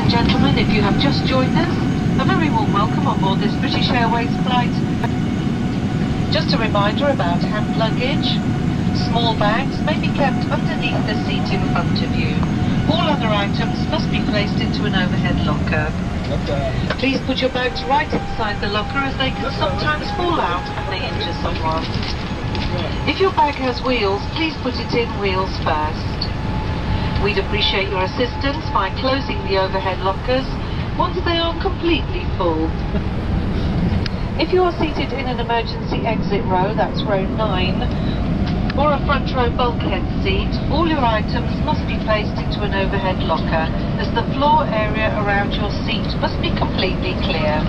and gentlemen, if you have just joined us, a very warm welcome on board this British Airways flight. Just a reminder about hand luggage. Small bags may be kept underneath the seat in front of you. All other items must be placed into an overhead locker. Please put your bags right inside the locker, as they can sometimes fall out and may injure someone. If your bag has wheels, please put it in wheels first. We'd appreciate your assistance by closing the overhead lockers once they are completely full. If you are seated in an emergency exit row, that's row 9, or a front row bulkhead seat, all your items must be placed into an overhead locker, as the floor area around your seat must be completely clear.